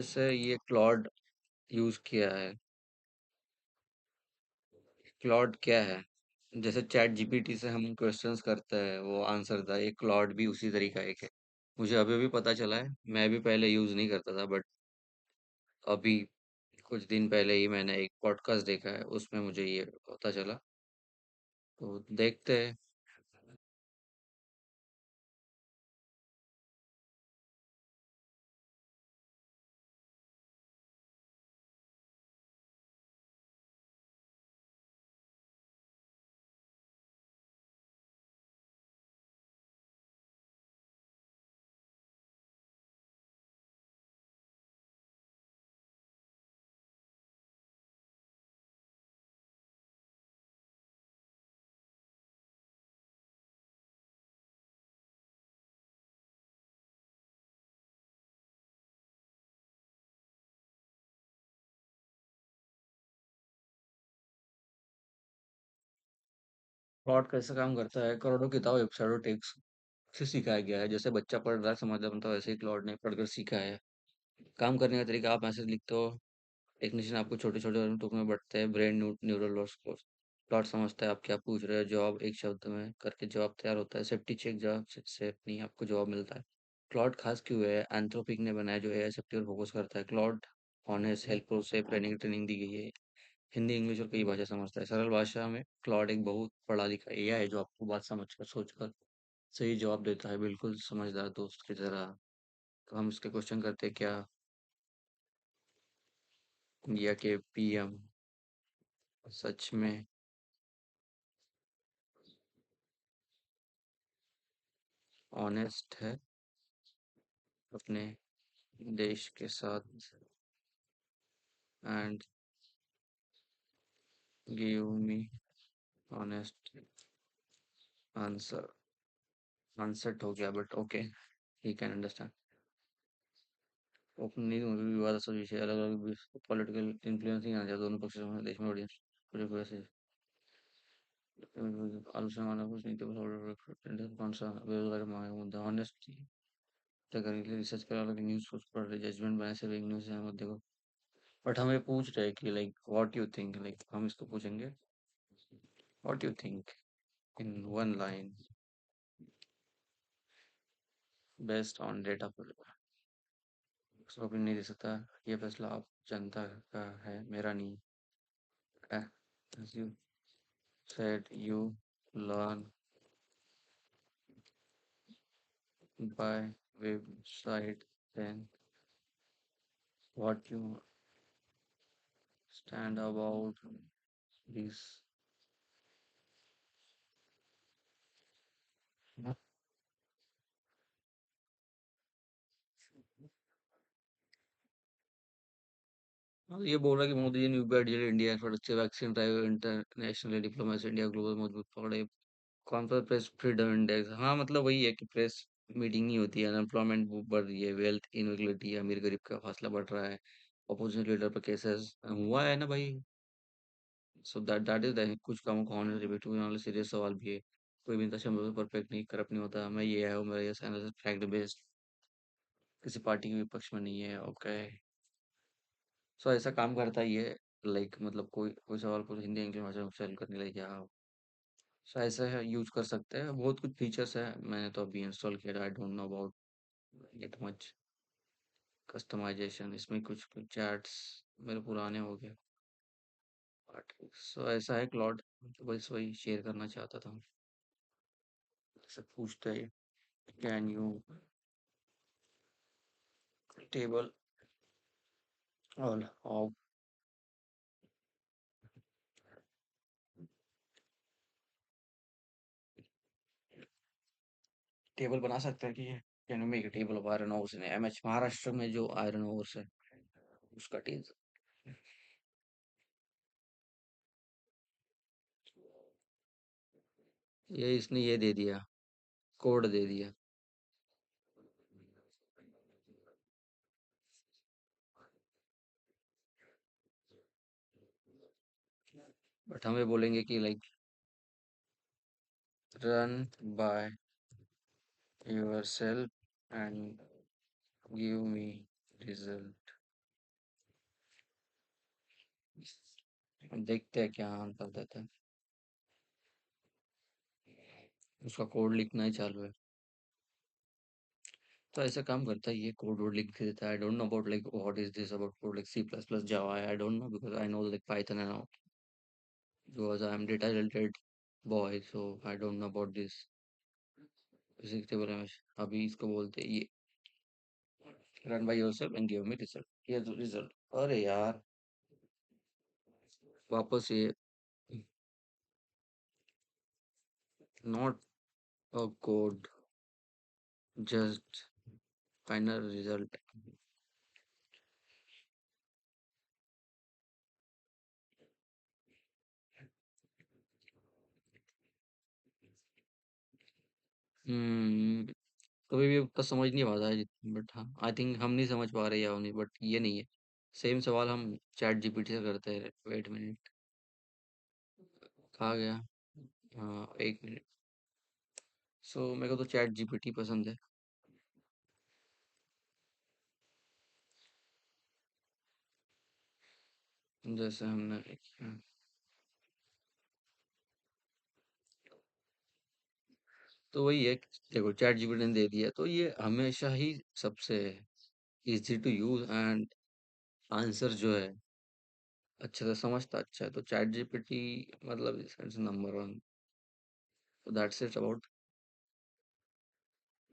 जैसे ये Claude use किया है। क्लॉड क्या है? जैसे चैट जीपीटी से हम क्वेश्चंस करते हैं वो आंसर था, ये क्लॉड भी उसी तरीका एक है। मुझे अभी भी पता चला है, मैं भी पहले यूज नहीं करता था, बट अभी कुछ दिन पहले ही मैंने एक पॉडकास्ट देखा है, उसमें मुझे ये पता चला। तो देखते हैं। क्लॉड कैसे काम करता है? करोड़ों किताब, वेबसाइट और टेक्स्ट से सिखाया गया है। जैसे बच्चा पढ़ रहा है, समझ रहा है, वैसे ही क्लॉड ने पढ़कर सीखा है। काम करने का तरीका, आप मैसेज लिखते हो, टेक्नीशियन आपको छोटे छोटे टुकड़ों में बढ़ते हैं, ब्रेन न्यूरल लॉस को प्लॉट समझता है, आप क्या पूछ रहे हो, जवाब एक शब्द में करके जवाब तैयार होता है। सेफ्टी चेक, जवाब से नहीं आपको जवाब मिलता है। क्लॉड खास क्यों है? एंथ्रोपिक ने बनाया, जो एआई सेफ्टी पर फोकस करता है। क्लॉड ऑनेस्ट, हेल्पफुल से ट्रेनिंग ट्रेनिंग दी गई है। हिंदी, इंग्लिश और कई भाषा समझता है। सरल भाषा में क्लॉड एक बहुत पढ़ा लिखा एआई है, जो आपको बात समझकर सोचकर सही जवाब देता है, बिल्कुल समझदार दोस्त की तरह। तो हम इसके क्वेश्चन करते हैं क्या? इंडिया के पीएम सच में ऑनेस्ट है अपने देश के साथ? And give me honest answer. Answer हो गया, but okay, he can understand. Openly विवादास्पद विषय, अलग अलग पॉलिटिकल इन्फ्लुएंस नहीं आना चाहिए दोनों पक्ष में, देश में ऑडियंस कुछ वैसे आलोचना वाला कुछ नहीं तो कौन सा बेरोजगारी मांगे मुद्दा ऑनेस्टी तय करने के लिए रिसर्च करा, अलग न्यूज़ सोच पढ़ रहे, जजमेंट बनाए से एक न्यूज़ है मत देखो। बट हमें पूछ रहे हैं कि like what you think, like हम इसको पूछेंगे what you think in one line based on data पर। उसको भी नहीं दे सकता। ये फैसला आप जनता का है, मेरा नहीं है। As you said, you learn by website, then what you stand about this? हाँ, ये बोल रहा है कि मोदी जी ने UPI digital India infrastructure vaccine drive international diplomacy India global मजबूत पकड़े। कौन सा प्रेस फ्रीडम इंडेक्स? हाँ, मतलब वही है कि प्रेस मीटिंग नहीं होती है, अनएम्प्लॉयमेंट बढ़ रही है, वेल्थ इनइक्वालिटी, अमीर गरीब का फासला बढ़ रहा है, अपोजिशन लीडर पर केसेस हुआ है ना भाई। सो दैट इज द कुछ कामों का ऑनर रिव्यू वाले सीरियस सवाल भी है। कोई भी इंसान परफेक्ट नहीं, करप्ट नहीं होता। मैं ये है हूँ, मेरा ये फैक्ट बेस्ड, किसी पार्टी के विपक्ष में नहीं है। ओके, सो ऐसा काम करता ही है। लाइक मतलब कोई कोई सवाल को हिंदी इंग्लिश भाषा में सॉल्व करने लगे क्या? सो ऐसा है, यूज कर सकते हैं। बहुत कुछ फीचर्स है, मैंने तो अभी इंस्टॉल किया, I don't know about it much. Customization, इसमें कुछ कुछ चैट्स मेरे पुराने हो गए। बट सो ऐसा है क्लॉड, तो बस वही शेयर करना चाहता था। सब पूछते हैं can you table all of table बना सकते हैं कि ये can you make table of iron ores in MH Maharashtra में जो आयरन ओर्स है उसका टेज। ये इसने ये दे दिया, कोड दे दिया। बट हमें बोलेंगे कि like run by yourself and give me result. देखते हैं क्या आंसर देता है। उसका कोड लिखना ही चालू है। तो ऐसा काम करता है ये, कोड वोड लिख के देता है। I don't know about like what is this about code like C plus plus Java, I don't know because I know like Python and all, because I am data related boy, so I don't know about this. इसी के बोले मैं, अभी इसको बोलते हैं ये run by yourself and give me result, ये रिजल्ट। अरे यार, वापस ये not a code, just final result. हम्म, कभी भी उतना समझ नहीं पाता है, बट हाँ आई थिंक हम नहीं समझ पा रहे या नहीं, बट ये नहीं है। सेम सवाल हम चैट जीपीटी से करते हैं। वेट मिनट, कहाँ गया? हाँ, एक मिनट। सो मेरे को तो चैट जीपीटी पसंद है। जैसे हमने हाँ, तो वही है कि देखो चैट जीपीटी ने दे दिया, तो ये हमेशा ही सबसे easy to use and answer जो है अच्छे से समझता अच्छा है, तो चैट जीपीटी मतलब इस नंबर वन। तो दैट्स इट अबाउट